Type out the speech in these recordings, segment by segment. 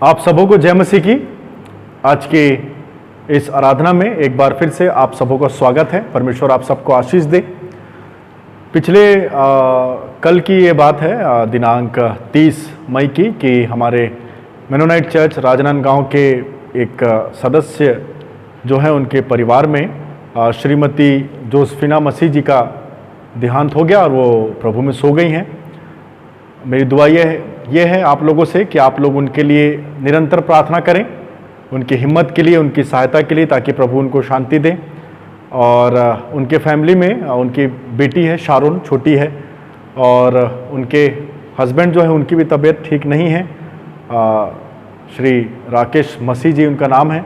आप सबों को जय मसीह की। आज के इस आराधना में एक बार फिर से आप सबों का स्वागत है। परमेश्वर आप सबको आशीष दे। पिछले कल की ये बात है, दिनांक 30 मई की, कि हमारे मेनोनाइट चर्च राजनांदगांव के एक सदस्य जो है, उनके परिवार में श्रीमती जोसेफिना मसीह जी का देहांत हो गया और वो प्रभु में सो गई हैं। मेरी दुआ ये है आप लोगों से कि आप लोग उनके लिए निरंतर प्रार्थना करें, उनकी हिम्मत के लिए, उनकी सहायता के लिए, ताकि प्रभु उनको शांति दें। और उनके फैमिली में उनकी बेटी है शारोन, छोटी है, और उनके हस्बैंड जो है, उनकी भी तबीयत ठीक नहीं है। श्री राकेश मसीह जी उनका नाम है,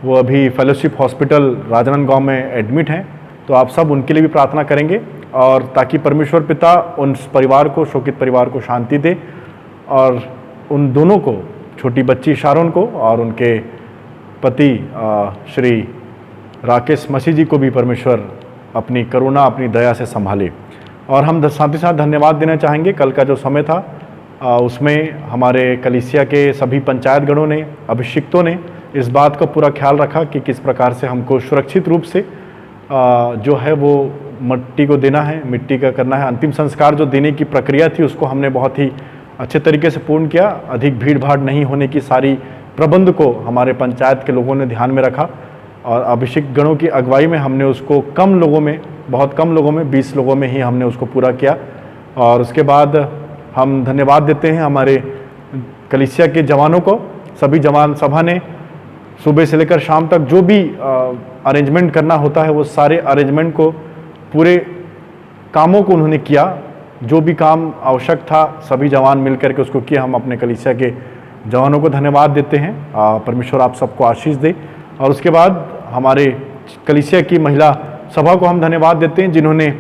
वो अभी फेलोशिप हॉस्पिटल राजनांदगांव में एडमिट हैं। तो आप सब उनके लिए भी प्रार्थना करेंगे, और ताकि परमेश्वर पिता उन परिवार को, शोकित परिवार को शांति दे, और उन दोनों को, छोटी बच्ची शारोन को और उनके पति श्री राकेश मसीह जी को भी परमेश्वर अपनी करुणा, अपनी दया से संभाले। और हम साथ ही साथ धन्यवाद देना चाहेंगे। कल का जो समय था उसमें हमारे कलीसिया के सभी पंचायतगणों ने, अभिषिक्तों ने इस बात का पूरा ख्याल रखा कि किस प्रकार से हमको सुरक्षित रूप से जो है वो मिट्टी को देना है, मिट्टी का करना है। अंतिम संस्कार जो देने की प्रक्रिया थी उसको हमने बहुत ही अच्छे तरीके से पूर्ण किया। अधिक भीड़ भाड़ नहीं होने की सारी प्रबंध को हमारे पंचायत के लोगों ने ध्यान में रखा, और अभिषेक गणों की अगुवाई में हमने उसको कम लोगों में, बहुत कम लोगों में, 20 लोगों में ही हमने उसको पूरा किया। और उसके बाद हम धन्यवाद देते हैं हमारे कलीसिया के जवानों को। सभी जवान सभा ने सुबह से लेकर शाम तक जो भी अरेंजमेंट करना होता है, वो सारे अरेंजमेंट को, पूरे कामों को उन्होंने किया। जो भी काम आवश्यक था सभी जवान मिल करके उसको किया। हम अपने कलीसिया के जवानों को धन्यवाद देते हैं। परमेश्वर आप सबको आशीष दे। और उसके बाद हमारे कलीसिया की महिला सभा को हम धन्यवाद देते हैं, जिन्होंने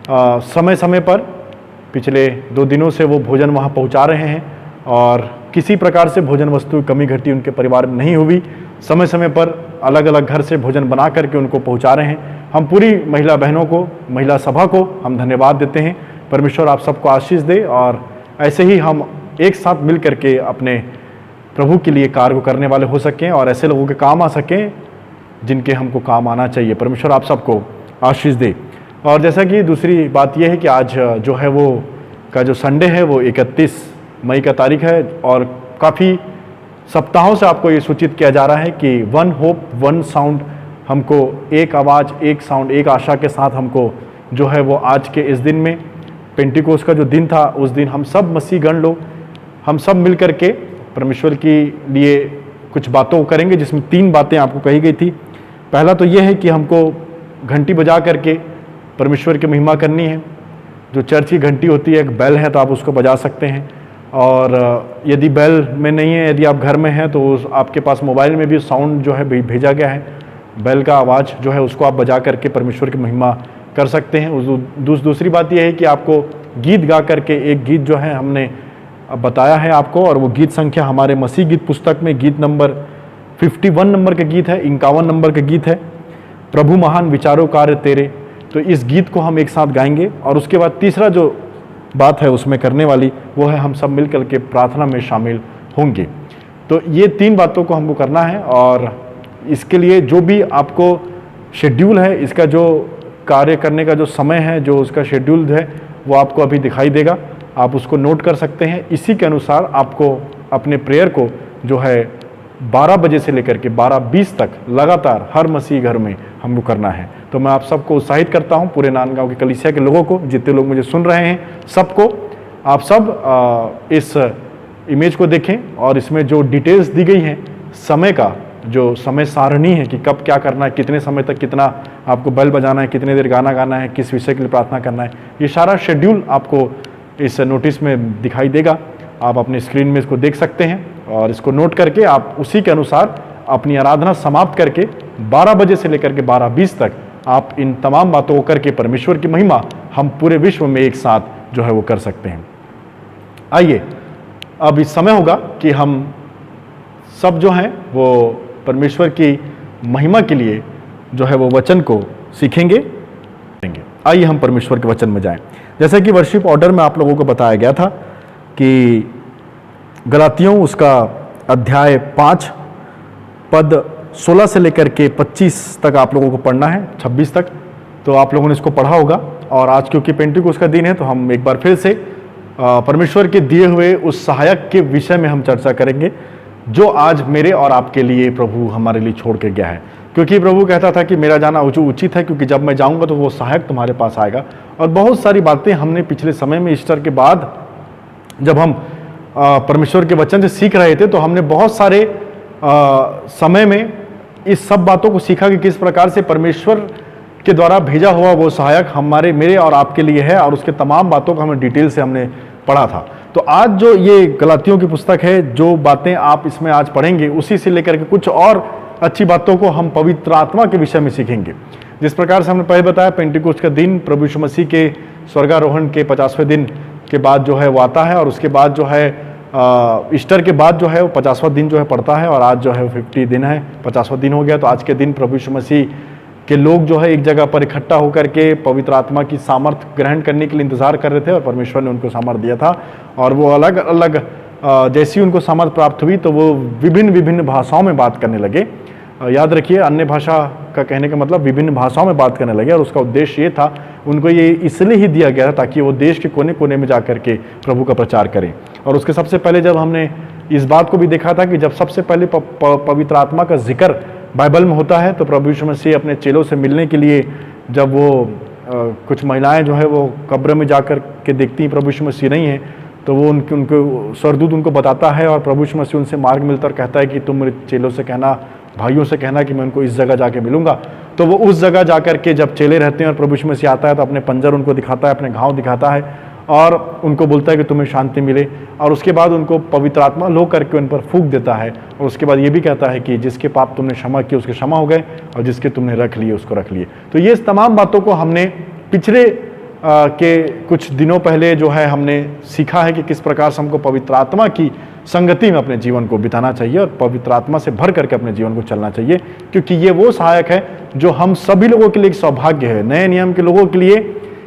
समय समय पर पिछले 2 दिनों से वो भोजन वहाँ पहुँचा रहे हैं, और किसी प्रकार से भोजन वस्तु की कमी घटी उनके परिवार में नहीं हुई। समय समय पर अलग अलग घर से भोजन बना करके उनको पहुँचा रहे हैं। हम पूरी महिला बहनों को, महिला सभा को हम धन्यवाद देते हैं। परमेश्वर आप सबको आशीष दे, और ऐसे ही हम एक साथ मिल करके अपने प्रभु के लिए कार्य करने वाले हो सकें, और ऐसे लोगों के काम आ सकें जिनके हमको काम आना चाहिए। परमेश्वर आप सबको आशीष दे। और जैसा कि दूसरी बात यह है कि आज जो है वो का जो संडे है वो 31 मई का तारीख है, और काफ़ी सप्ताहों से आपको ये सूचित किया जा रहा है कि 1 होप 1 साउंड, हमको एक आवाज़, एक साउंड, एक आशा के साथ हमको जो है वो आज के इस दिन में, पेंटिकोस का जो दिन था, उस दिन हम सब मसीहगण लोग, हम सब मिल करके परमेश्वर के लिए कुछ बातों को करेंगे, जिसमें 3 बातें आपको कही गई थी। पहला तो ये है कि हमको घंटी बजा करके परमेश्वर की महिमा करनी है। जो चर्च की घंटी होती है, एक बेल है, तो आप उसको बजा सकते हैं। और यदि बेल में नहीं है, यदि आप घर में हैं, तो आपके पास मोबाइल में भी साउंड जो है भेजा गया है, बेल का आवाज़ जो है उसको आप बजा करके परमेश्वर की महिमा कर सकते हैं। दूसरी बात यह है कि आपको गीत गा करके, एक गीत जो है हमने बताया है आपको, और वो गीत संख्या हमारे मसीह गीत पुस्तक में गीत नंबर 51 नंबर का गीत है, 51 नंबर का गीत है, प्रभु महान विचारों कार्य तेरे। तो इस गीत को हम एक साथ गाएंगे। और उसके बाद तीसरा जो बात है उसमें करने वाली, वो है हम सब मिल कर के प्रार्थना में शामिल होंगे। तो ये 3 बातों को हमको करना है, और इसके लिए जो भी आपको शेड्यूल है, इसका जो कार्य करने का जो समय है, जो उसका शेड्यूल है, वो आपको अभी दिखाई देगा। आप उसको नोट कर सकते हैं। इसी के अनुसार आपको अपने प्रेयर को जो है 12 बजे से लेकर के 12:20 तक लगातार हर मसीह घर में हमको करना है। तो मैं आप सबको उत्साहित करता हूँ, पूरे नांदगांव के कलीसिया के लोगों को, जितने लोग मुझे सुन रहे हैं, सबको, आप सब इस इमेज को देखें, और इसमें जो डिटेल्स दी गई हैं, समय का जो समय सारणी है कि कब क्या करना है, कितने समय तक कितना आपको बेल बजाना है, कितने देर गाना गाना है, किस विषय के लिए प्रार्थना करना है, ये सारा शेड्यूल आपको इस नोटिस में दिखाई देगा। आप अपने स्क्रीन में इसको देख सकते हैं, और इसको नोट करके आप उसी के अनुसार अपनी आराधना समाप्त करके 12 बजे से लेकर के 12:20 तक आप इन तमाम बातों को करके परमेश्वर की महिमा हम पूरे विश्व में एक साथ जो है वो कर सकते हैं। आइए, अब इस समय होगा कि हम सब जो हैं वो परमेश्वर की महिमा के लिए जो है वो वचन को सीखेंगे। आइए हम परमेश्वर के वचन में जाएं। जैसा कि वर्शिप ऑर्डर में आप लोगों को बताया गया था कि गलातियों उसका अध्याय 5 पद 16 से लेकर के 25 तक आप लोगों को पढ़ना है, 26 तक। तो आप लोगों ने इसको पढ़ा होगा। और आज क्योंकि पेंटिकोस्त का दिन है तो हम एक बार फिर से परमेश्वर के दिए हुए उस सहायक के विषय में हम चर्चा करेंगे जो आज मेरे और आपके लिए प्रभु हमारे लिए छोड़ के गया है। क्योंकि प्रभु कहता था कि मेरा जाना उचित है, क्योंकि जब मैं जाऊंगा तो वो सहायक तुम्हारे पास आएगा। और बहुत सारी बातें हमने पिछले समय में ईस्टर के बाद जब हम परमेश्वर के वचन से सीख रहे थे तो हमने बहुत सारे समय में इस सब बातों को सीखा कि किस प्रकार से परमेश्वर के द्वारा भेजा हुआ वो सहायक मेरे और आपके लिए है, और उसके तमाम बातों को हमें डिटेल से हमने पढ़ा था। तो आज जो ये गलातियों की पुस्तक है, जो बातें आप इसमें आज पढ़ेंगे उसी से लेकर के कुछ और अच्छी बातों को हम पवित्र आत्मा के विषय में सीखेंगे। जिस प्रकार से हमने पहले बताया, पेंटिकोस्त का दिन प्रभु यीशु मसीह के स्वर्गारोहण के 50वें दिन के बाद जो है वो आता है, और उसके बाद जो है ईस्टर के बाद जो है वो 50वां दिन जो है पड़ता है, और आज जो है 50 दिन है, 50वां दिन हो गया। तो आज के दिन प्रभु यीशु मसीह के लोग जो है एक जगह पर इकट्ठा होकर के पवित्र आत्मा की सामर्थ ग्रहण करने के लिए इंतजार कर रहे थे, और परमेश्वर ने उनको सामर्थ दिया था। और वो अलग अलग जैसी उनको सामर्थ प्राप्त हुई तो वो विभिन्न विभिन्न भाषाओं में बात करने लगे। याद रखिए, अन्य भाषा का कहने का मतलब विभिन्न भाषाओं में बात करने लगे, और उसका उद्देश्य ये था, उनको ये इसलिए ही दिया गया था ताकि वो देश के कोने कोने में जा करके प्रभु का प्रचार करें। और उसके सबसे पहले जब हमने इस बात को भी देखा था कि जब सबसे पहले पवित्र आत्मा का जिक्र बाइबल में होता है तो प्रभु यीशु मसीह अपने चेलों से मिलने के लिए जब वो कुछ महिलाएं जो है वो कब्र में जाकर के देखती हैं प्रभु यीशु मसीह नहीं है, तो वो उनको स्वर्गदूत उनको बताता है, और प्रभु यीशु मसीह उनसे मार्ग मिलता और कहता है कि तुम मेरे चेलों से कहना, भाइयों से कहना कि मैं उनको इस जगह जाके मिलूंगा। तो वो उस जगह जाकर के जब चेले रहते हैं और प्रभु यीशु मसीह आता है तो अपने पंजर उनको दिखाता है, अपने घाव दिखाता है, और उनको बोलता है कि तुम्हें शांति मिले। और उसके बाद उनको पवित्र आत्मा लो करके उन पर फूंक देता है, और उसके बाद ये भी कहता है कि जिसके पाप तुमने क्षमा किए उसके क्षमा हो गए, और जिसके तुमने रख लिए उसको रख लिए। तो ये तमाम बातों को हमने पिछले के कुछ दिनों पहले जो है हमने सीखा है कि किस प्रकार से हमको पवित्र आत्मा की संगति में अपने जीवन को बिताना चाहिए, और पवित्र आत्मा से भर करके अपने जीवन को चलना चाहिए, क्योंकि ये वो सहायक है जो हम सभी लोगों के लिए एक सौभाग्य है। नए नियम के लोगों के लिए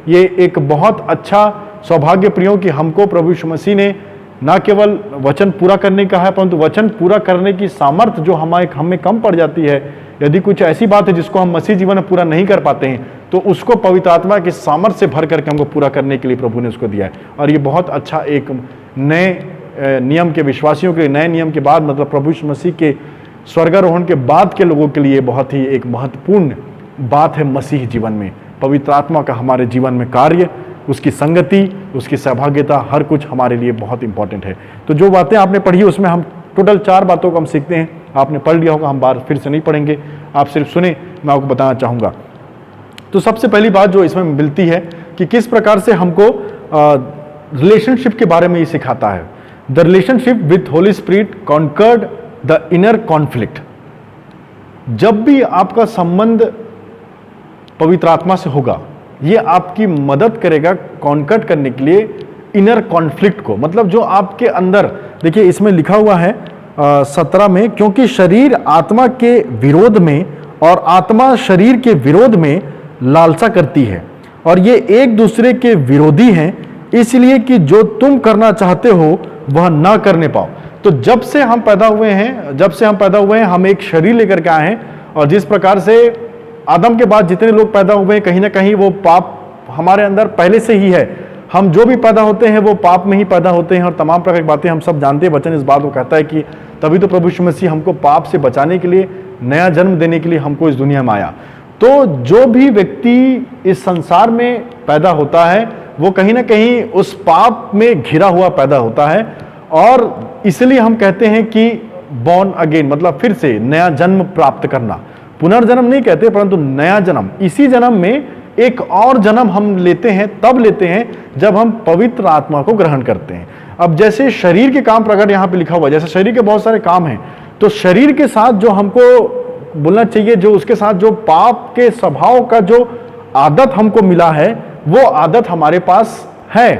ये एक बहुत अच्छा सौभाग्य प्रियों कि हमको प्रभु यीशु मसीह ने न केवल वचन पूरा करने का है, परंतु वचन पूरा करने की सामर्थ्य जो हमें कम पड़ जाती है, यदि कुछ ऐसी बात है जिसको हम मसीह जीवन में पूरा नहीं कर पाते हैं तो उसको पवित्र आत्मा की सामर्थ्य से भर करके हमको पूरा करने के लिए प्रभु ने उसको दिया है। और ये बहुत अच्छा एक नए नियम के विश्वासियों के, नए नियम के बाद मतलब प्रभु यीशु मसीह के स्वर्गारोहण के बाद के लोगों के लिए बहुत ही एक महत्वपूर्ण बात है मसीह जीवन में। पवित्र आत्मा का हमारे जीवन में कार्य, उसकी संगति, उसकी सहभागिता, हर कुछ हमारे लिए बहुत इंपॉर्टेंट है। तो जो बातें आपने पढ़ी उसमें हम टोटल 4 बातों को हम सीखते हैं। आपने पढ़ लिया होगा, हम बार फिर से नहीं पढ़ेंगे, आप सिर्फ सुने, मैं आपको बताना चाहूँगा। तो सबसे पहली बात जो इसमें मिलती है कि किस प्रकार से हमको रिलेशनशिप के बारे में ये सिखाता है। The relationship with Holy Spirit conquered the inner conflict. जब भी आपका संबंध पवित्र आत्मा से होगा, ये आपकी मदद करेगा कॉन्कर्ड करने के लिए इनर कॉन्फ्लिक्ट को। मतलब जो आपके अंदर, देखिए इसमें लिखा हुआ है 17 में, क्योंकि शरीर आत्मा के विरोध में और आत्मा शरीर के विरोध में लालसा करती है, और ये एक दूसरे के विरोधी हैं, इसलिए कि जो तुम करना चाहते हो वह ना करने पाओ। तो जब से हम पैदा हुए हैं हम एक शरीर लेकर के आए हैं, और जिस प्रकार से आदम के बाद जितने लोग पैदा हुए हैं कहीं ना कहीं वो पाप हमारे अंदर पहले से ही है। हम जो भी पैदा होते हैं वो पाप में ही पैदा होते हैं, और तमाम प्रकार की बातें हम सब जानते हैं। वचन इस बात को कहता है कि तभी तो प्रभु यीशु मसीह हमको पाप से बचाने के लिए, नया जन्म देने के लिए हमको इस दुनिया में आया। तो जो भी व्यक्ति इस संसार में पैदा होता है वो कहीं ना कहीं उस पाप में घिरा हुआ पैदा होता है, और इसलिए हम कहते हैं कि बॉर्न अगेन मतलब फिर से नया जन्म प्राप्त करना। पुनर्जन्म नहीं कहते, परंतु नया जन्म। इसी जन्म में एक और जन्म हम लेते हैं, तब लेते हैं जब हम पवित्र आत्मा को ग्रहण करते हैं। अब जैसे शरीर के काम प्रकट यहाँ पे लिखा हुआ है, जैसे शरीर के बहुत सारे काम हैं, तो शरीर के साथ जो हमको बोलना चाहिए, जो उसके साथ जो पाप के स्वभाव का जो आदत हमको मिला है वो आदत हमारे पास है।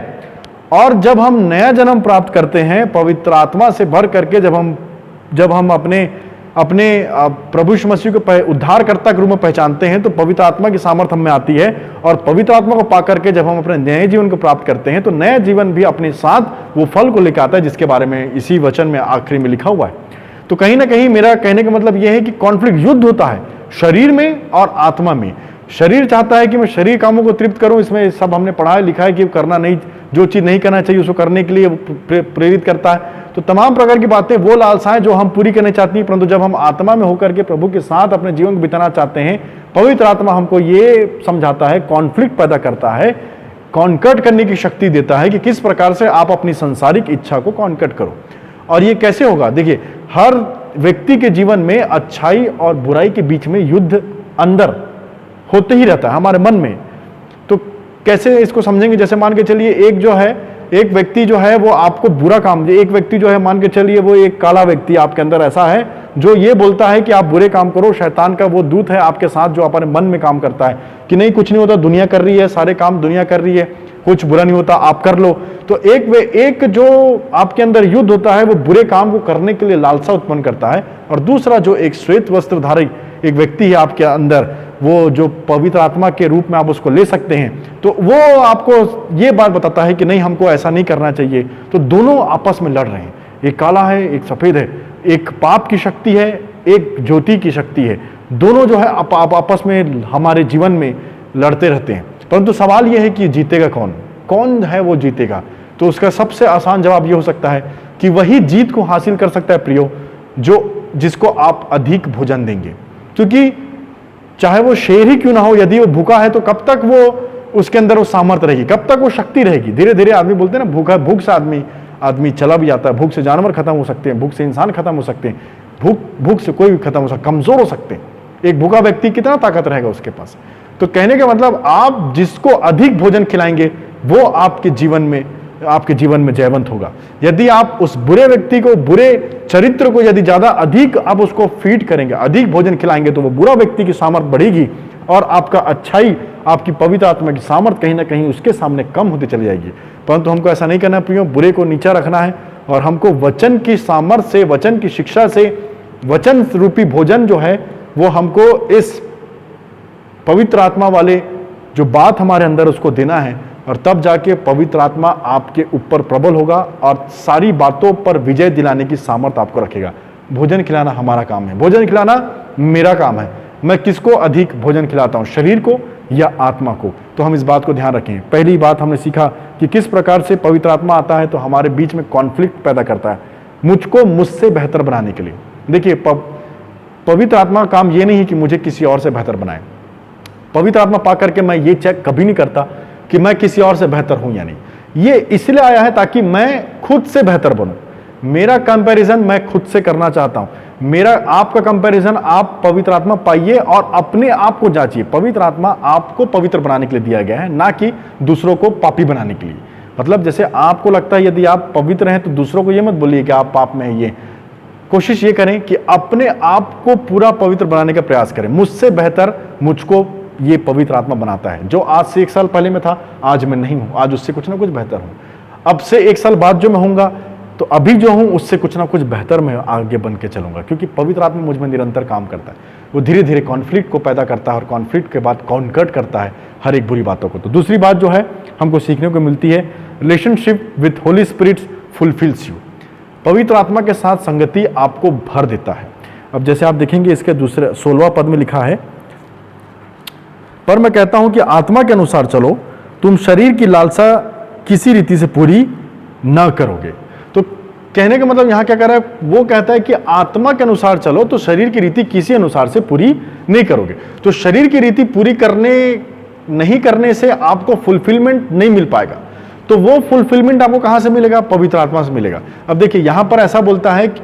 और जब हम नया जन्म प्राप्त करते हैं पवित्र आत्मा से भर करके, जब हम अपने अपने प्रभु यीशु मसीह को उद्धारकर्ता के रूप में पहचानते हैं तो पवित्र आत्मा की सामर्थ हमें आती है, और पवित्र आत्मा को पाकर के जब हम अपने नए जीवन को प्राप्त करते हैं तो नया जीवन भी अपने साथ वो फल को लेकर आता है, जिसके बारे में इसी वचन में आखिरी में लिखा हुआ है। तो कहीं ना कहीं मेरा कहने का मतलब यह है कि कॉन्फ्लिक्ट, युद्ध होता है शरीर में और आत्मा में। शरीर चाहता है कि मैं शरीर कामों को तृप्त करूं, इसमें सब हमने पढ़ा है, लिखा है कि करना नहीं, जो चीज नहीं करना चाहिए उसको करने के लिए प्रेरित करता है। तो तमाम प्रकार की बातें, वो लालसाएं जो हम पूरी करने चाहती हैं, परंतु जब हम आत्मा में होकर के प्रभु के साथ अपने जीवन को बिताना चाहते हैं, पवित्र आत्मा हमको ये समझाता है, कॉन्फ्लिक्ट पैदा करता है, कॉन्कर्ट करने की शक्ति देता है कि किस प्रकार से आप अपनी सांसारिक इच्छा को कॉन्कर्ट करो। और ये कैसे होगा? देखिए, हर व्यक्ति के जीवन में अच्छाई और बुराई के बीच में युद्ध अंदर होते ही रहता है हमारे मन में। तो कैसे इसको समझेंगे? जैसे मान के चलिए एक व्यक्ति जो है वो आपको बुरा काम, एक व्यक्ति जो है मान के चलिए वो एक काला व्यक्ति आपके अंदर ऐसा है जो ये बोलता है कि आप बुरे काम करो, शैतान का वो दूत है आपके साथ जो अपने मन में काम करता है कि नहीं कुछ नहीं होता, दुनिया कर रही है, सारे काम दुनिया कर रही है, कुछ बुरा नहीं होता, आप कर लो। तो एक जो आपके अंदर युद्ध होता है वो बुरे काम को करने के लिए लालसा उत्पन्न करता है, और दूसरा जो एक श्वेत वस्त्रधारी एक व्यक्ति है आपके अंदर, वो जो पवित्र आत्मा के रूप में आप उसको ले सकते हैं, तो वो आपको ये बात बताता है कि नहीं हमको ऐसा नहीं करना चाहिए। तो दोनों आपस में लड़ रहे हैं, एक काला है एक सफेद है, एक पाप की शक्ति है एक ज्योति की शक्ति है, दोनों जो है आपस में हमारे जीवन में लड़ते रहते हैं। परंतु सवाल यह है कि जीतेगा कौन है वो जीतेगा? तो उसका सबसे आसान जवाब ये हो सकता है कि वही जीत को हासिल कर सकता है प्रियो, जिसको आप अधिक भोजन देंगे। क्योंकि चाहे वो शेर ही क्यों ना हो, यदि वो भूखा है तो कब तक वो उसके अंदर वो सामर्थ्य रहेगी, कब तक वो शक्ति रहेगी? धीरे धीरे आदमी बोलते हैं ना, भूख से आदमी चला भी जाता है, भूख से जानवर खत्म हो सकते हैं, भूख से इंसान खत्म हो सकते हैं, भूख से कोई भी खत्म हो सकता, कमजोर हो सकते हैं। एक भूखा व्यक्ति कितना ताकत रहेगा उसके पास? तो कहने का मतलब आप जिसको अधिक भोजन खिलाएंगे वो आपके जीवन में जयवंत होगा। यदि आप उस बुरे व्यक्ति को, बुरे चरित्र को यदि ज्यादा अधिक आप उसको फीड करेंगे, अधिक भोजन खिलाएंगे, तो वो बुरा व्यक्ति की सामर्थ बढ़ेगी और आपका अच्छाई, आपकी पवित्र आत्मा की सामर्थ कहीं ना कहीं उसके सामने कम होती चली जाएगी। परंतु हमको ऐसा नहीं करना प्रियो, बुरे को नीचा रखना है और हमको वचन की सामर्थ से, वचन की शिक्षा से, वचन रूपी भोजन जो है वो हमको इस पवित्र आत्मा वाले जो बात हमारे अंदर उसको देना है, और तब जाके पवित्र आत्मा आपके ऊपर प्रबल होगा और सारी बातों पर विजय दिलाने की सामर्थ आपको रखेगा। भोजन खिलाना हमारा काम है, भोजन खिलाना मेरा काम है। मैं किसको अधिक भोजन खिलाता हूं, शरीर को या आत्मा को? तो हम इस बात को ध्यान रखें। पहली बात हमने सीखा कि किस प्रकार से पवित्र आत्मा आता है तो हमारे बीच में कॉन्फ्लिक्ट पैदा करता है, मुझको मुझसे बेहतर बनाने के लिए। देखिए, पवित्र आत्मा का काम ये नहीं है कि मुझे किसी और से बेहतर बनाए। पवित्र आत्मा पा करके मैं ये चेक कभी नहीं करता कि मैं किसी और से बेहतर हूं या नहीं। ये इसलिए आया है ताकि मैं खुद से बेहतर बनूं। मेरा कंपैरिजन मैं खुद से करना चाहता हूं। मेरा आपका कंपैरिजन आप पवित्र आत्मा पाइए और अपने आप को जांचिए। पवित्र आत्मा आपको पवित्र बनाने के लिए दिया गया है, ना कि दूसरों को पापी बनाने के लिए। मतलब जैसे आपको लगता है यदि आप पवित्र हैं तो दूसरों को ये मत बोलिए कि आप पाप में हैं। ये कोशिश ये करें कि अपने आप को पूरा पवित्र बनाने का प्रयास करें। मुझसे बेहतर मुझको ये पवित्र आत्मा बनाता है। जो आज से 1 साल पहले में था आज मैं नहीं हूं, आज उससे कुछ ना कुछ बेहतर हूं। अब से 1 साल बाद जो मैं होऊंगा तो अभी जो हूं उससे कुछ ना कुछ बेहतर मैं आगे बन के चलूंगा, क्योंकि पवित्र आत्मा मुझ में निरंतर काम करता है। वो धीरे धीरे कॉन्फ्लिक्ट को पैदा करता है और कॉन्फ्लिक्ट के बाद कॉन्कर्ट करता है हर एक बुरी बातों को। तो दूसरी बात जो है हमको सीखने को मिलती है, relationship with Holy spirit fulfils you. पवित्र आत्मा के साथ संगति आपको भर देता है। अब जैसे आप देखेंगे इसके दूसरे 16वां पद में लिखा है, पर मैं कहता हूं कि आत्मा के अनुसार चलो, तुम शरीर की लालसा किसी रीति से पूरी न करोगे। तो कहने का मतलब यहां क्या कह रहा है? वो कहता है कि आत्मा के अनुसार चलो तो शरीर की रीति किसी अनुसार से पूरी नहीं करोगे। तो शरीर की रीति पूरी नहीं करने से आपको फुलफिलमेंट नहीं मिल पाएगा। तो वो फुलफिलमेंट आपको कहां से मिलेगा? पवित्र आत्मा से मिलेगा। अब देखिए, यहां पर ऐसा बोलता है कि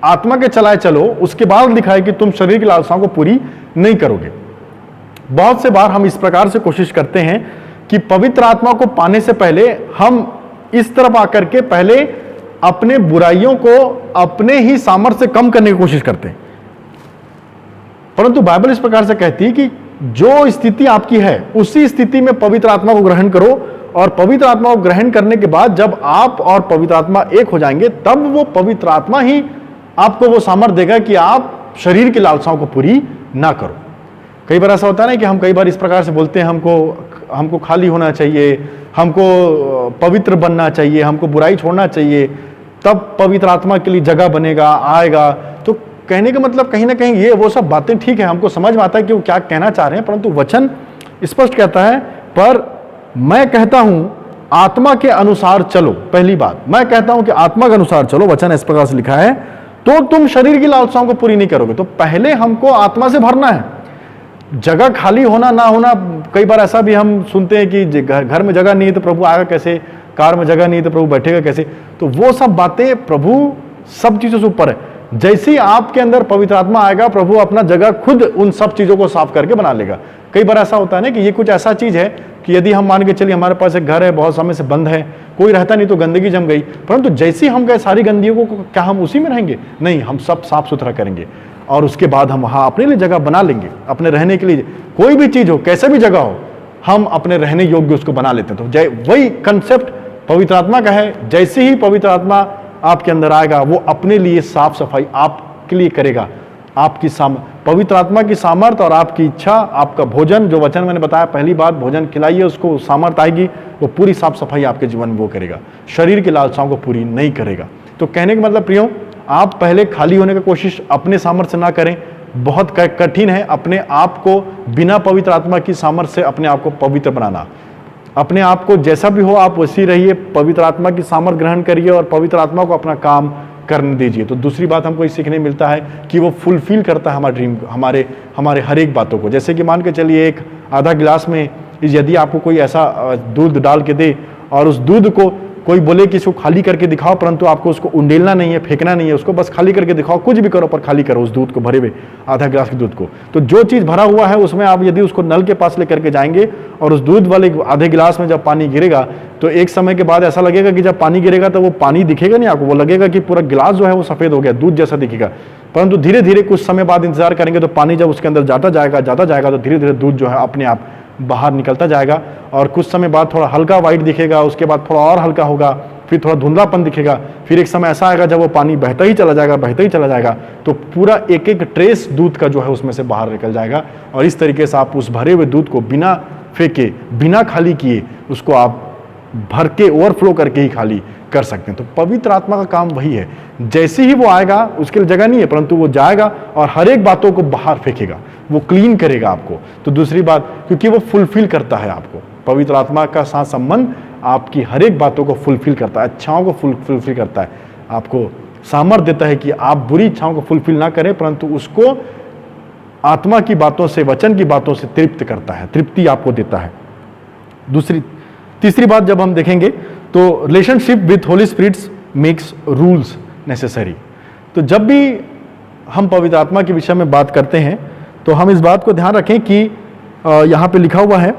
आत्मा के चलाए चलो, उसके बाद लिखा है कि तुम शरीर की लालसाओं को पूरी नहीं करोगे। बहुत से बार हम इस प्रकार से कोशिश करते हैं कि पवित्र आत्मा को पाने से पहले हम इस तरफ आकर के पहले अपने बुराइयों को अपने ही सामर्थ्य से कम करने की कोशिश करते हैं। परंतु बाइबल इस प्रकार से कहती है कि जो स्थिति आपकी है उसी स्थिति में पवित्र आत्मा को ग्रहण करो, और पवित्र आत्मा को ग्रहण करने के बाद जब आप और पवित्र आत्मा एक हो जाएंगे तब वो पवित्र आत्मा ही आपको वो सामर्थ्य देगा कि आप शरीर की लालसाओं को पूरी ना करो। कई बार ऐसा होता है ना कि हम कई बार इस प्रकार से बोलते हैं, हमको खाली होना चाहिए, हमको पवित्र बनना चाहिए, हमको बुराई छोड़ना चाहिए, तब पवित्र आत्मा के लिए जगह बनेगा, आएगा। तो कहने का मतलब कहीं ना कहीं ये वो सब बातें ठीक है, हमको समझ में आता है कि वो क्या कहना चाह रहे हैं, परंतु वचन स्पष्ट कहता है, पर मैं कहता हूं आत्मा के अनुसार चलो। पहली बात, मैं कहता हूं कि आत्मा के अनुसार चलो, वचन इस प्रकार से लिखा है, तो तुम शरीर की लालसाओं को पूरी नहीं करोगे। तो पहले हमको आत्मा से भरना है। जगह खाली होना ना होना, कई बार ऐसा भी हम सुनते हैं कि घर में जगह नहीं है तो प्रभु आएगा कैसे, कार में जगह नहीं है तो प्रभु बैठेगा कैसे। तो वो सब बातें, प्रभु सब चीजों से ऊपर है। जैसे ही आपके अंदर पवित्र आत्मा आएगा, प्रभु अपना जगह खुद उन सब चीजों को साफ करके बना लेगा। कई बार ऐसा होता है ना कि ये कुछ ऐसा चीज है कि यदि हम मान के चलिए हमारे पास एक घर है, बहुत समय से बंद है, कोई रहता नहीं, तो गंदगी जम गई, परंतु जैसे ही हम गए सारी गंदगियों को, क्या हम उसी में रहेंगे? नहीं, हम सब साफ सुथरा करेंगे और उसके बाद हम वहां अपने लिए जगह बना लेंगे, अपने रहने के लिए। कोई भी चीज हो, कैसे भी जगह हो, हम अपने रहने योग्य उसको बना लेते हैं। तो वही कंसेप्ट पवित्र आत्मा का है। जैसे ही पवित्र आत्मा आपके अंदर आएगा, वो अपने लिए साफ सफाई आपके लिए करेगा। आपकी पवित्र आत्मा की सामर्थ और आपकी इच्छा, आपका भोजन, जो वचन मैंने बताया, पहली बात भोजन खिलाइए उसको, सामर्थ आएगी, वो पूरी साफ सफाई आपके जीवन में वो करेगा, शरीर की लालसाओं को पूरी नहीं करेगा। तो कहने का मतलब प्रियो, आप पहले खाली होने की कोशिश अपने सामर्थ्य से ना करें। बहुत कठिन है अपने आप को बिना पवित्र आत्मा की सामर्थ्य से अपने आप को पवित्र बनाना। अपने आप को जैसा भी हो आप वैसी रहिए, पवित्र आत्मा की सामर्थ्य ग्रहण करिए और पवित्र आत्मा को अपना काम करने दीजिए। तो दूसरी बात हमको ये सीखने मिलता है कि वो फुलफिल करता है हमारे ड्रीम, हमारे हर एक बातों को। जैसे कि मान के चलिए एक आधा गिलास में यदि आपको कोई ऐसा दूध डाल के दे और उस दूध को कोई बोले कि इसको खाली करके दिखाओ, परंतु आपको उसको उंडेलना नहीं है, फेंकना नहीं है, उसको बस खाली करके दिखाओ, कुछ भी करो पर खाली करो उस दूध को, भरे हुए आधा गिलास के दूध को। तो जो चीज़ भरा हुआ है उसमें आप यदि उसको नल के पास लेकर के जाएंगे और उस दूध वाले आधे गिलास में जब पानी गिरेगा, तो एक समय के बाद ऐसा लगेगा कि जब पानी गिरेगा तो वो पानी दिखेगा नहीं आपको, वो लगेगा कि पूरा गिलास जो है वो सफ़ेद हो गया, दूध जैसा दिखेगा। परंतु धीरे धीरे कुछ समय बाद इंतजार करेंगे तो पानी जब उसके अंदर जाता जाएगा तो धीरे धीरे दूध जो है अपने आप बाहर निकलता जाएगा और कुछ समय बाद थोड़ा हल्का वाइट दिखेगा, उसके बाद थोड़ा और हल्का होगा, फिर थोड़ा धुंधलापन दिखेगा, फिर एक समय ऐसा आएगा जब वो पानी बहता ही चला जाएगा, तो पूरा एक एक ट्रेस दूध का जो है उसमें से बाहर निकल जाएगा। और इस तरीके से आप उस भरे हुए दूध को बिना फेंके, बिना खाली किए, उसको आप भर के ओवरफ्लो करके ही खाली कर सकते हैं। तो पवित्र आत्मा का काम वही है, जैसे ही वो आएगा उसके लिए जगह नहीं है, परंतु वो जाएगा और हर एक बातों को बाहर फेंकेगा, वो क्लीन करेगा आपको। तो दूसरी बात, क्योंकि वो फुलफिल करता है आपको, पवित्र आत्मा का साथ संबंध आपकी हर एक बातों को फुलफिल करता है, अच्छाओं को फुलफिल करता है, आपको सामर्थ्य देता है कि आप बुरी इच्छाओं को फुलफिल ना करें, परंतु उसको आत्मा की बातों से, वचन की बातों से तृप्त करता है, तृप्ति आपको देता है। तीसरी बात जब हम देखेंगे तो relationship with Holy Spirits makes rules necessary. तो जब भी हम पवित्र आत्मा के विषय में बात करते हैं तो हम इस बात को ध्यान रखें कि यहाँ पे लिखा हुआ है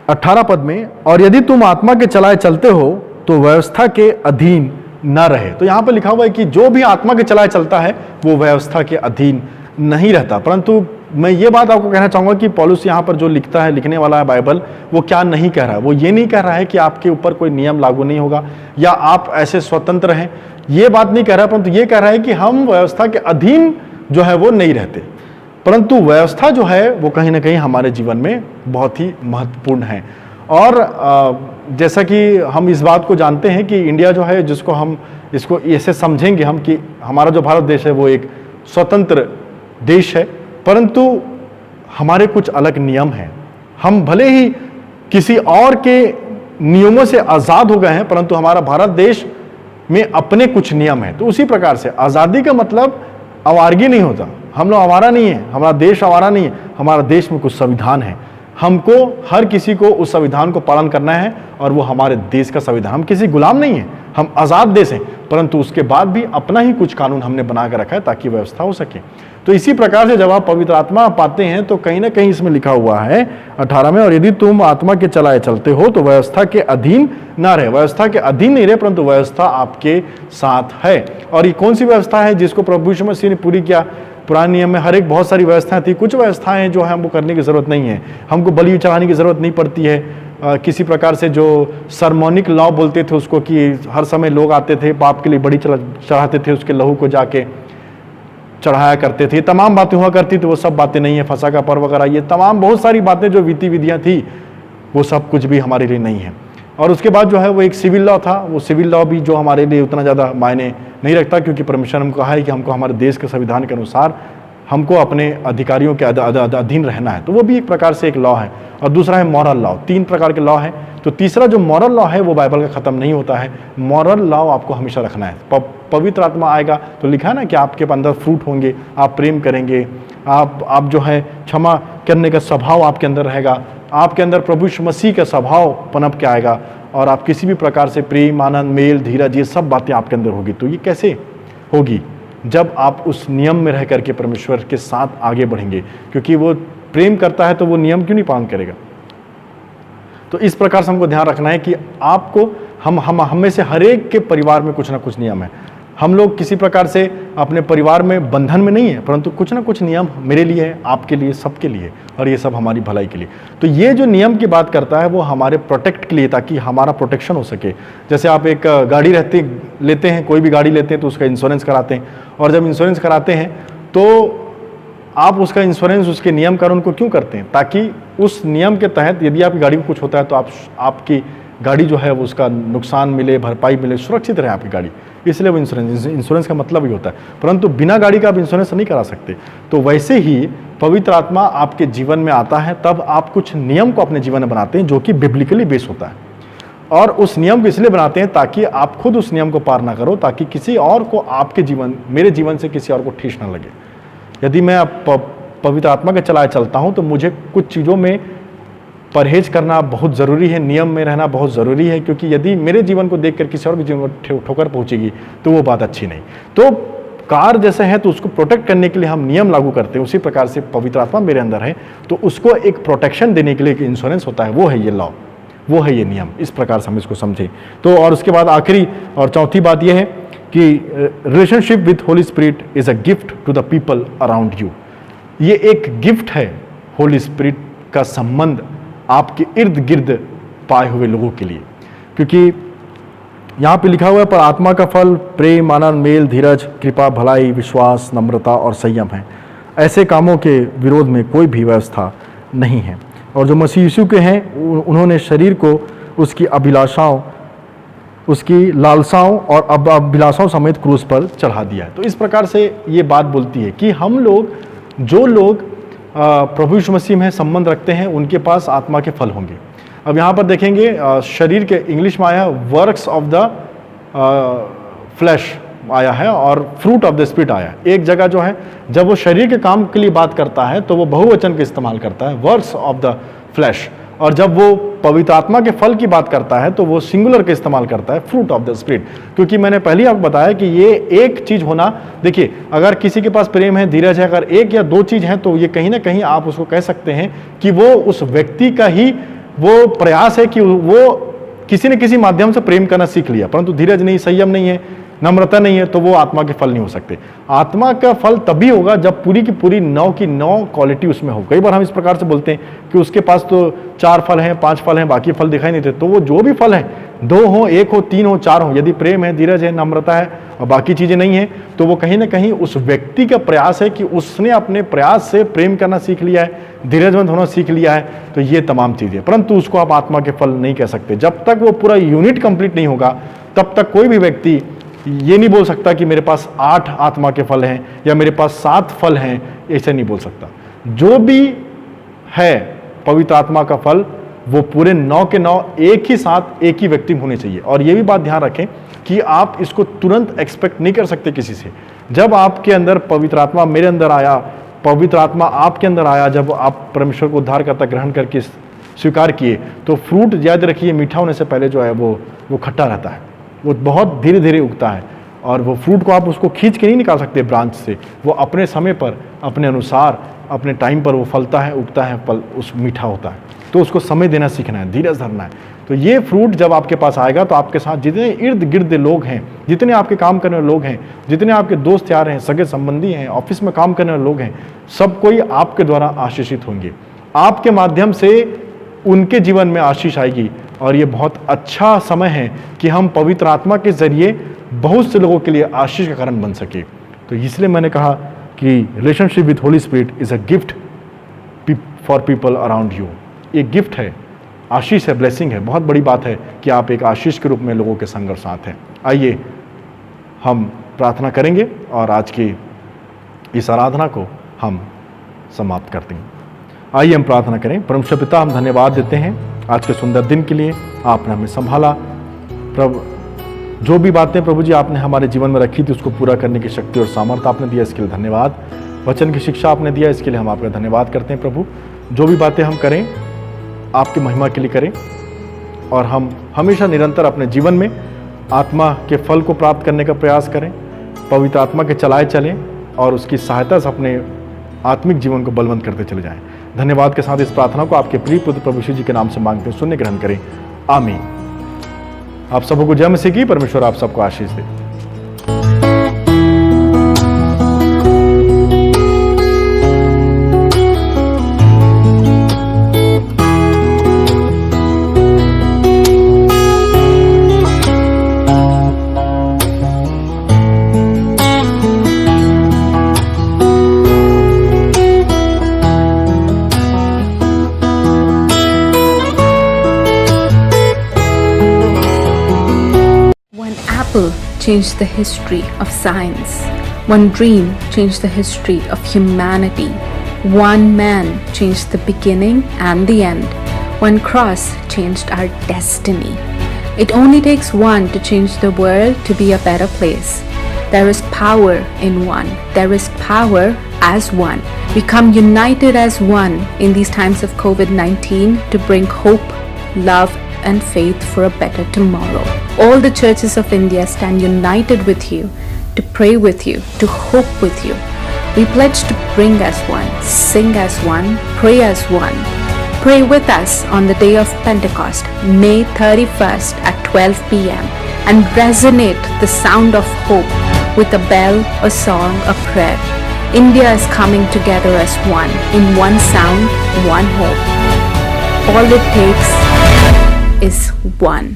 18 पद में, और यदि तुम आत्मा के चलाए चलते हो तो व्यवस्था के अधीन न रहे। तो यहाँ पे लिखा हुआ है कि जो भी आत्मा के चलाए चलता है वो व्यवस्था के अधीन नहीं रहता। परंतु मैं ये बात आपको कहना चाहूँगा कि पौलुस यहाँ पर जो लिखता है, लिखने वाला है बाइबल, वो क्या नहीं कह रहा है। वो ये नहीं कह रहा है कि आपके ऊपर कोई नियम लागू नहीं होगा या आप ऐसे स्वतंत्र हैं, ये बात नहीं कह रहा है, परंतु ये कह रहा है कि हम व्यवस्था के अधीन जो है वो नहीं रहते, परंतु व्यवस्था जो है वो कहीं ना कहीं हमारे जीवन में बहुत ही महत्वपूर्ण है। और जैसा कि हम इस बात को जानते हैं कि इंडिया जो है, जिसको हम इसको ऐसे समझेंगे हम कि हमारा जो भारत देश है वो एक स्वतंत्र देश है, परंतु हमारे कुछ अलग नियम हैं। हम भले ही किसी और के नियमों से आज़ाद हो गए हैं, परंतु हमारा भारत देश में अपने कुछ नियम हैं। तो उसी प्रकार से आज़ादी का मतलब आवारगी नहीं होता, हम लोग आवारा नहीं है, हमारा देश आवारा नहीं है, हमारा देश में कुछ संविधान है, हमको हर किसी को उस संविधान को पालन करना है और वो हमारे देश का संविधान। हम किसी गुलाम नहीं है, हम आज़ाद देश हैं, परंतु उसके बाद भी अपना ही कुछ कानून हमने बना कर रखा है ताकि व्यवस्था हो सके। तो इसी प्रकार से जब आप पवित्र आत्मा पाते हैं तो कहीं ना कहीं इसमें लिखा हुआ है 18 में, और यदि तुम आत्मा के चलाए चलते हो तो व्यवस्था के अधीन ना रहे। व्यवस्था के अधीन नहीं रहे, परंतु व्यवस्था आपके साथ है। और ये कौन सी व्यवस्था है जिसको प्रभु यीशु मसीह ने पूरी किया? पुराने नियम में हर एक बहुत सारी व्यवस्थाएं थी, कुछ व्यवस्थाएं जो है हमको करने की जरूरत नहीं है, हमको बलि चढ़ाने की जरूरत नहीं पड़ती है, किसी प्रकार से जो सरमोनिक लॉ बोलते थे उसको, कि हर समय लोग आते थे पाप के लिए बड़ी चढ़ाते थे, उसके लहू को जाके चढ़ाया करते थे, तमाम बातें हुआ करती थी। वो सब बातें नहीं है, फसा का पर्व वगैरह, ये तमाम बहुत सारी बातें जो विधि विधियाँ थी वो सब कुछ भी हमारे लिए नहीं है। और उसके बाद जो है वो एक सिविल लॉ था, वो सिविल लॉ भी जो हमारे लिए उतना ज़्यादा मायने नहीं रखता, क्योंकि परमेश्वर ने कहा है कि हमको हमारे देश के संविधान के अनुसार हमको अपने अधिकारियों के अधीन रहना है, तो वो भी एक प्रकार से एक लॉ है। और दूसरा है मॉरल लॉ, 3 प्रकार के लॉ है। तो तीसरा जो मॉरल लॉ है वो बाइबल का ख़त्म नहीं होता है, मॉरल लॉ आपको हमेशा रखना है। पवित्र आत्मा आएगा तो लिखा है ना कि आपके अंदर फ्रूट होंगे, आप प्रेम करेंगे, आप जो है क्षमा करने का स्वभाव आपके अंदर रहेगा, आपके अंदर प्रभु यीशु मसीह का स्वभाव पनप के आएगा, और आप किसी भी प्रकार से प्रेम, आनंद, मेल, धीरज, ये सब बातें आपके अंदर होगी। तो ये कैसे होगी? जब आप उस नियम में रह करके परमेश्वर के साथ आगे बढ़ेंगे, क्योंकि वो प्रेम करता है तो वो नियम क्यों नहीं पालन करेगा। तो इस प्रकार से हमको ध्यान रखना है कि आपको हम में से हर एक के परिवार में कुछ ना कुछ नियम है। हम लोग किसी प्रकार से अपने परिवार में बंधन में नहीं है, परंतु कुछ ना कुछ नियम मेरे लिए है, आपके लिए, सबके लिए, और ये सब हमारी भलाई के लिए। तो ये जो नियम की बात करता है वो हमारे प्रोटेक्ट के लिए, ताकि हमारा प्रोटेक्शन हो सके। जैसे आप एक गाड़ी लेते हैं, कोई भी गाड़ी लेते हैं तो उसका इंश्योरेंस कराते हैं, और जब इंश्योरेंस कराते हैं तो आप उसका इंश्योरेंस, उसके नियम कानून को क्यों करते हैं? ताकि उस नियम के तहत यदि आपकी गाड़ी को कुछ होता है तो आपकी गाड़ी जो है वो उसका नुकसान मिले, भरपाई मिले, सुरक्षित रहे आपकी गाड़ी, इसलिए वो इंश्योरेंस का मतलब ही होता है। परंतु बिना गाड़ी का आप इंश्योरेंस नहीं करा सकते। तो वैसे ही पवित्र आत्मा आपके जीवन में आता है, तब आप कुछ नियम को अपने जीवन में बनाते हैं जो कि बिब्लिकली बेस होता है, और उस नियम को इसलिए बनाते हैं ताकि आप खुद उस नियम को पार ना करो, ताकि किसी और को आपके जीवन, मेरे जीवन से किसी और को ठेस ना लगे। यदि मैं पवित्र आत्मा के चलाए चलता हूँ तो मुझे कुछ चीज़ों में परहेज करना बहुत ज़रूरी है, नियम में रहना बहुत ज़रूरी है, क्योंकि यदि मेरे जीवन को देखकर किसी और के जीवन को ठोकर पहुंचेगी तो वो बात अच्छी नहीं। तो कार जैसे है तो उसको प्रोटेक्ट करने के लिए हम नियम लागू करते हैं, उसी प्रकार से पवित्र आत्मा मेरे अंदर है तो उसको एक प्रोटेक्शन देने के लिए एक इंश्योरेंस होता है, वो है ये लॉ, वो है ये नियम। इस प्रकार से हम इसको समझें। तो और उसके बाद आखिरी और चौथी बात यह है कि relationship with Holy Spirit is a gift to the people around you. ये एक गिफ्ट है, होली स्पिरिट का संबंध आपके इर्द गिर्द पाए हुए लोगों के लिए, क्योंकि यहाँ पे लिखा हुआ है पर आत्मा का फल प्रेम, आनंद, मेल, धीरज, कृपा, भलाई, विश्वास, नम्रता और संयम है। ऐसे कामों के विरोध में कोई भी व्यवस्था नहीं है। और जो मसीह यीशु के हैं उन्होंने शरीर को उसकी अभिलाषाओं, उसकी लालसाओं और अभिलाषाओं समेत क्रूस पर चढ़ा दिया है। तो इस प्रकार से ये बात बोलती है कि हम लोग, जो लोग प्रभु यीशु मसीह में संबंध रखते हैं, उनके पास आत्मा के फल होंगे। अब यहाँ पर देखेंगे शरीर के इंग्लिश में आया वर्क्स ऑफ द फ्लैश आया है और फ्रूट ऑफ द स्पिरिट आया है। एक जगह जो है जब वो शरीर के काम के लिए बात करता है तो वो बहुवचन का इस्तेमाल करता है, वर्क्स ऑफ द फ्लैश, और जब वो पवित्र आत्मा के फल की बात करता है तो वो सिंगुलर का इस्तेमाल करता है, फ्रूट ऑफ द स्पिरिट। क्योंकि मैंने पहले ही आपको बताया कि ये एक चीज होना, देखिए अगर किसी के पास प्रेम है, धीरज है, अगर एक या दो चीज है तो ये कहीं ना कहीं आप उसको कह सकते हैं कि वो उस व्यक्ति का ही वो प्रयास है कि वो किसी न किसी माध्यम से प्रेम करना सीख लिया, परंतु धीरज नहीं, संयम नहीं है, नम्रता नहीं है, तो वो आत्मा के फल नहीं हो सकते। आत्मा का फल तभी होगा जब पूरी की पूरी 9 की 9 क्वालिटी उसमें हो। कई बार हम इस प्रकार से बोलते हैं कि उसके पास तो 4 फल हैं, 5 फल हैं, बाकी फल दिखाई नहीं देते। तो वो जो भी फल है, 2 हो, 1 हो, 3 हो, 4 हो, यदि प्रेम है, धीरज है, नम्रता है और बाकी चीजें नहीं है, तो वो कहीं ना कहीं उस व्यक्ति का प्रयास है कि उसने अपने प्रयास से प्रेम करना सीख लिया है, धीरजमंद होना सीख लिया है। तो ये तमाम चीजें, परंतु उसको आप आत्मा के फल नहीं कह सकते। जब तक वो पूरा यूनिट कंप्लीट नहीं होगा तब तक कोई भी व्यक्ति ये नहीं बोल सकता कि मेरे पास 8 आत्मा के फल हैं या मेरे पास 7 फल हैं, ऐसे नहीं बोल सकता। जो भी है पवित्र आत्मा का फल, वो पूरे 9 के 9 एक ही साथ एक ही व्यक्ति में होने चाहिए। और ये भी बात ध्यान रखें कि आप इसको तुरंत एक्सपेक्ट नहीं कर सकते किसी से। जब आपके अंदर पवित्र आत्मा मेरे अंदर आया, पवित्र आत्मा आपके अंदर आया, जब आप परमेश्वर को उद्धारकर्ता ग्रहण करके स्वीकार किए, तो फ्रूट याद रखिए मीठा होने से पहले जो है वो खट्टा रहता है, वो बहुत धीरे धीरे उगता है। और वो फ्रूट को आप उसको खींच के नहीं निकाल सकते ब्रांच से, वो अपने समय पर, अपने अनुसार, अपने टाइम पर वो फलता है, उगता है, फल उस मीठा होता है। तो उसको समय देना सीखना है, धीरज धरना है। तो ये फ्रूट जब आपके पास आएगा तो आपके साथ जितने इर्द गिर्द लोग हैं, जितने आपके काम करने वाले लोग हैं, जितने आपके दोस्त यार हैं, सगे संबंधी हैं, ऑफिस में काम करने वाले लोग हैं, सब कोई आपके द्वारा आशीषित होंगे। आपके माध्यम से उनके जीवन में आशीष आएगी। और ये बहुत अच्छा समय है कि हम पवित्र आत्मा के जरिए बहुत से लोगों के लिए आशीष का कारण बन सके। तो इसलिए मैंने कहा कि relationship with Holy Spirit is a gift for people around you. ये गिफ्ट है, आशीष है, ब्लेसिंग है। बहुत बड़ी बात है कि आप एक आशीष के रूप में लोगों के संग और साथ हैं। आइए हम प्रार्थना करेंगे और आज की इस आराधना को हम समाप्त करते हैं। आइए हम प्रार्थना करें। परमेश्वर पिता, हम धन्यवाद देते हैं आज के सुंदर दिन के लिए। आपने हमें संभाला प्रभु, जो भी बातें प्रभु जी आपने हमारे जीवन में रखी थी उसको पूरा करने की शक्ति और सामर्थ्य आपने दिया, इसके लिए धन्यवाद। वचन की शिक्षा आपने दिया, इसके लिए हम आपका धन्यवाद करते हैं प्रभु। जो भी बातें हम करें आपकी महिमा के लिए करें और हम हमेशा निरंतर अपने जीवन में आत्मा के फल को प्राप्त करने का प्रयास करें, पवित्र आत्मा के चलाए चलें और उसकी सहायता से अपने आत्मिक जीवन को बलवंत करते चले जाएं। धन्यवाद के साथ इस प्रार्थना को आपके प्रिय पुत्र प्रभु यीशु जी के नाम से मांगते हैं, सुनने ग्रहण करें, आमीन। आप सबको जय मसीह की। परमेश्वर आप सबको आशीष दे। Changed the history of science. One dream changed the history of humanity. One man changed the beginning and the end. One cross changed our destiny. It only takes one to change the world to be a better place. There is power in one. There is power as one. We come united as one in these times of COVID-19 to bring hope, love, and faith for a better tomorrow. All the churches of India stand united with you, to pray with you, to hope with you. We pledge to bring as one, sing as one, pray as one. Pray with us on the day of Pentecost, May 31st at 12 p.m. and resonate the sound of hope with a bell, a song, a prayer. India is coming together as one, in one sound, one hope. All it takes is one.